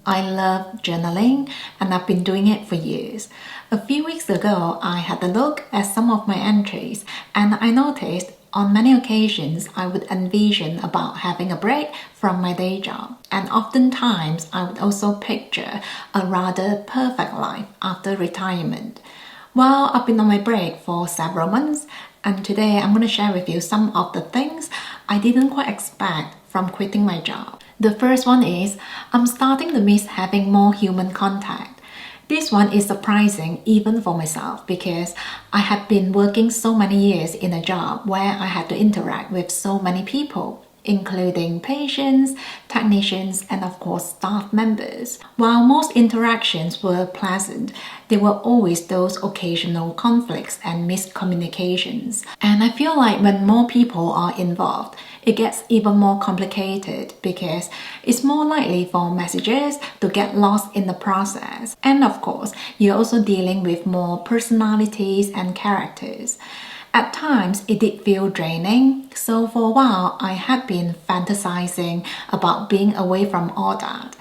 I love journaling and I've been doing it for years. A few weeks ago, I had a look at some of my entries and I noticed on many occasions I would envision about having a break from my day job. And oftentimes I would also picture a rather perfect life after retirement. Well, I've been on my break for several months and today I'm going to share with you some of the things I didn't quite expect from quitting my job. The first one is I'm starting to miss having more human contact. This one is surprising even for myself because I have been working so many years in a job where I had to interact with so many people, including patients, technicians, and of course staff members. While most interactions were pleasant, there were always those occasional conflicts and miscommunications. And I feel like when more people are involved, it gets even more complicated because it's more likely for messages to get lost in the process. And of course, you're also dealing with more personalities and characters. At times, it did feel draining, so for a while, I had been fantasizing about being away from all that.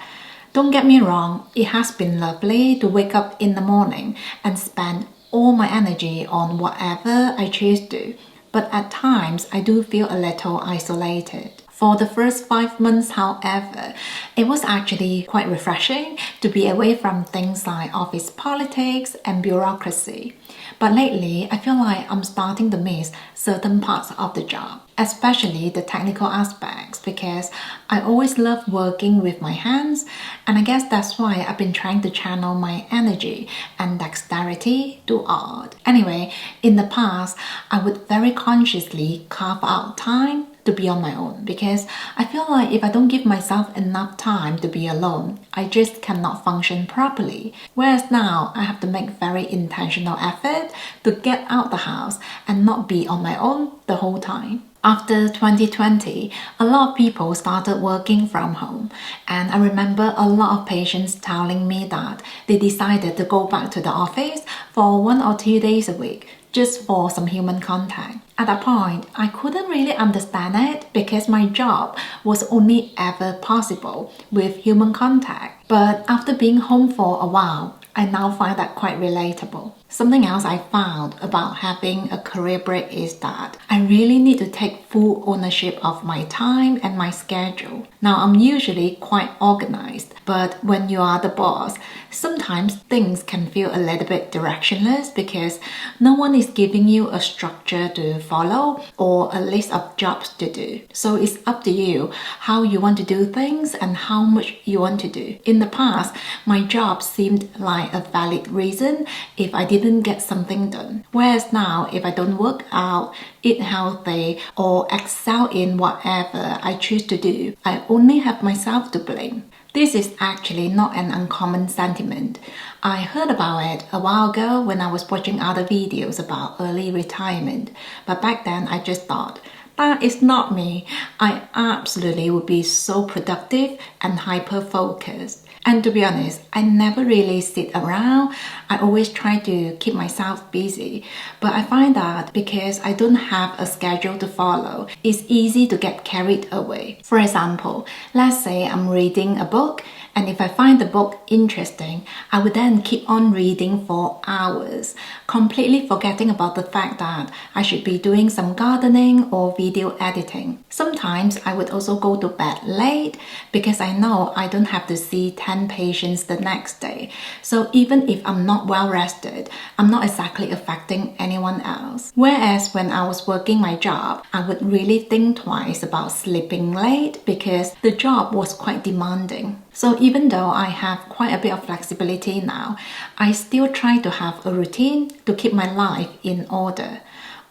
Don't get me wrong, it has been lovely to wake up in the morning and spend all my energy on whatever I choose to, but at times, I do feel a little isolated. For the first 5 months, however, it was actually quite refreshing to be away from things like office politics and bureaucracy. But lately, I feel like I'm starting to miss certain parts of the job, especially the technical aspects, because I always love working with my hands, and I guess that's why I've been trying to channel my energy and dexterity to art. Anyway, in the past, I would very consciously carve out time to be on my own because I feel like if I don't give myself enough time to be alone, I just cannot function properly. Whereas now, I have to make very intentional effort to get out the house and not be on my own the whole time. After 2020, a lot of people started working from home, and I remember a lot of patients telling me that they decided to go back to the office for 1 or 2 days a week just for some human contact. At that point, I couldn't really understand it because my job was only ever possible with human contact. But after being home for a while, I now find that quite relatable. Something else I found about having a career break is that I really need to take full ownership of my time and my schedule. Now, I'm usually quite organized, but when you are the boss, sometimes things can feel a little bit directionless because no one is giving you a structure to follow or a list of jobs to do. So it's up to you how you want to do things and how much you want to do. In the past, my job seemed like a valid reason if I didn't get something done. Whereas now, if I don't work out, eat healthy, or excel in whatever I choose to do, I only have myself to blame. This is actually not an uncommon sentiment. I heard about it a while ago when I was watching other videos about early retirement, but back then I just thought, that is not me. I absolutely would be so productive and hyper-focused. And to be honest, I never really sit around. I always try to keep myself busy. But I find that because I don't have a schedule to follow, it's easy to get carried away. For example, let's say I'm reading a book, and if I find the book interesting, I would then keep on reading for hours, completely forgetting about the fact that I should be doing some gardening or video editing. Sometimes I would also go to bed late because I know I don't have to see 10 patients the next day. So even if I'm not well rested, I'm not exactly affecting anyone else. Whereas when I was working my job, I would really think twice about sleeping late because the job was quite demanding. So even though I have quite a bit of flexibility now, I still try to have a routine to keep my life in order.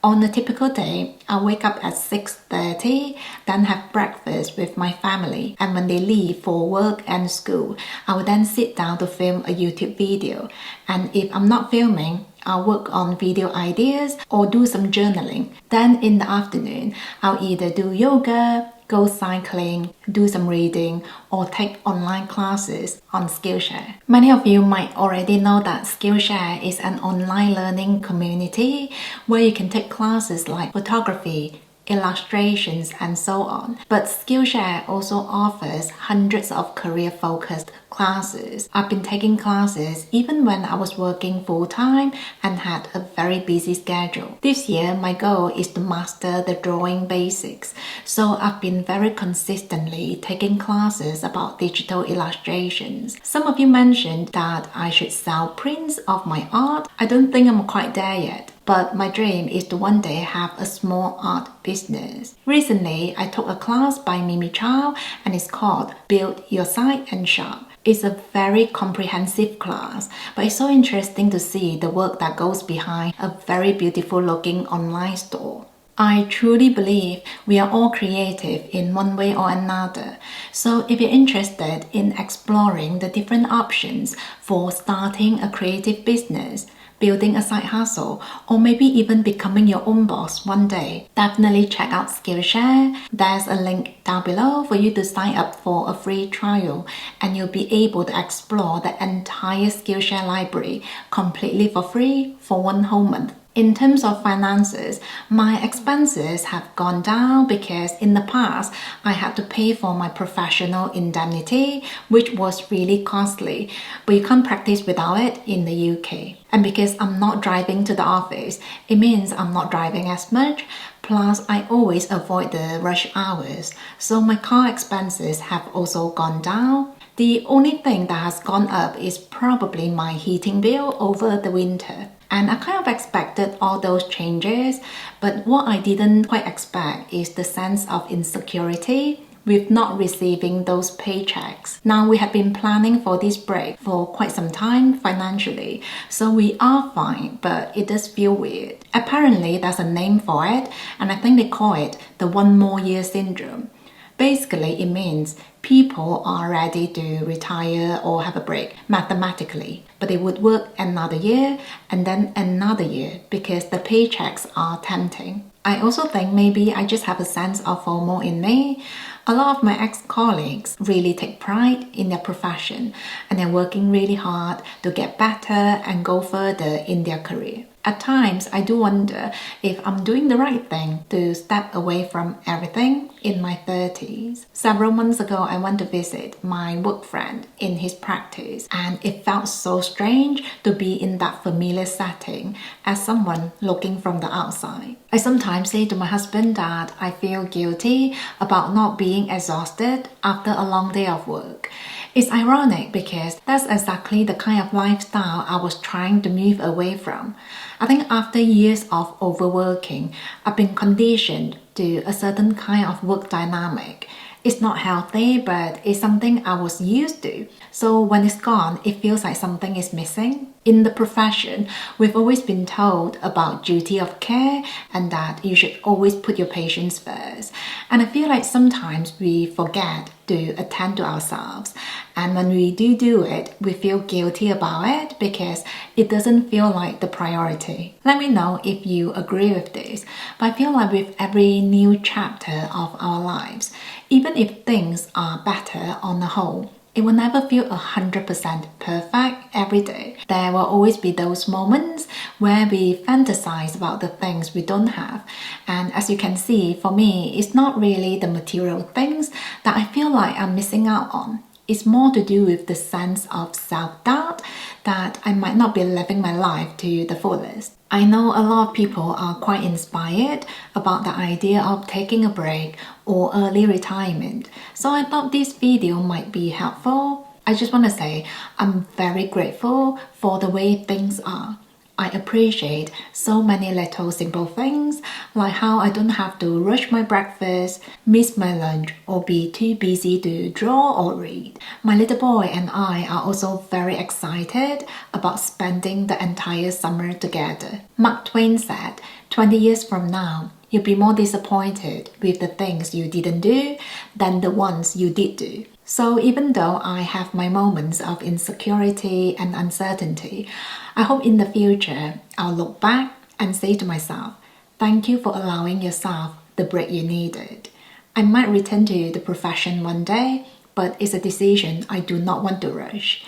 On a typical day, I wake up at 6:30, then have breakfast with my family, and when they leave for work and school, I will then sit down to film a YouTube video. And if I'm not filming, I'll work on video ideas or do some journaling. Then in the afternoon, I'll either do yoga, go cycling, do some reading, or take online classes on Skillshare. Many of you might already know that Skillshare is an online learning community where you can take classes like photography, illustrations, and so on. But Skillshare also offers hundreds of career-focused classes. I've been taking classes even when I was working full-time and had a very busy schedule. This year, my goal is to master the drawing basics. So I've been very consistently taking classes about digital illustrations. Some of you mentioned that I should sell prints of my art. I don't think I'm quite there yet, but my dream is to one day have a small art business. Recently, I took a class by Mimi Chow and it's called Build Your Site and Shop. It's a very comprehensive class, but it's so interesting to see the work that goes behind a very beautiful looking online store. I truly believe we are all creative in one way or another. So if you're interested in exploring the different options for starting a creative business, building a side hustle, or maybe even becoming your own boss one day, definitely check out Skillshare. There's a link down below for you to sign up for a free trial, and you'll be able to explore the entire Skillshare library completely for free for 1 whole month. In terms of finances, my expenses have gone down because in the past, I had to pay for my professional indemnity, which was really costly, but you can't practice without it in the UK. And because I'm not driving to the office, it means I'm not driving as much. Plus, I always avoid the rush hours, so my car expenses have also gone down. The only thing that has gone up is probably my heating bill over the winter. And I kind of expected all those changes, but what I didn't quite expect is the sense of insecurity with not receiving those paychecks. Now, we have been planning for this break for quite some time financially, so we are fine, but it does feel weird. Apparently, there's a name for it, and I think they call it the 1 more year syndrome. Basically, it means people are ready to retire or have a break mathematically, but they would work another year and then another year because the paychecks are tempting. I also think maybe I just have a sense of FOMO in me. A lot of my ex-colleagues really take pride in their profession and they're working really hard to get better and go further in their career. At times, I do wonder if I'm doing the right thing to step away from everything in my 30s. Several months ago, I went to visit my work friend in his practice, and it felt so strange to be in that familiar setting as someone looking from the outside. I sometimes say to my husband that I feel guilty about not being exhausted after a long day of work. It's ironic because that's exactly the kind of lifestyle I was trying to move away from. I think after years of overworking, I've been conditioned to a certain kind of work dynamic. It's not healthy, but it's something I was used to. So when it's gone, it feels like something is missing. In the profession, we've always been told about duty of care and that you should always put your patients first. And I feel like sometimes we forget to attend to ourselves. And when we do it, we feel guilty about it because it doesn't feel like the priority. Let me know if you agree with this. But I feel like with every new chapter of our lives, even if things are better on the whole, it will never feel 100% perfect every day. There will always be those moments where we fantasize about the things we don't have. And as you can see, for me, it's not really the material things that I feel like I'm missing out on. It's more to do with the sense of self-doubt that I might not be living my life to the fullest. I know a lot of people are quite inspired about the idea of taking a break or early retirement, so I thought this video might be helpful. I just want to say I'm very grateful for the way things are. I appreciate so many little simple things, like how I don't have to rush my breakfast, miss my lunch, or be too busy to draw or read. My little boy and I are also very excited about spending the entire summer together. Mark Twain said, 20 years from now, you'll be more disappointed with the things you didn't do than the ones you did do. So even though I have my moments of insecurity and uncertainty, I hope in the future I'll look back and say to myself, thank you for allowing yourself the break you needed. I might return to the profession one day, but it's a decision I do not want to rush.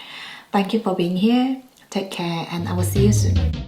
Thank you for being here. Take care and I will see you soon.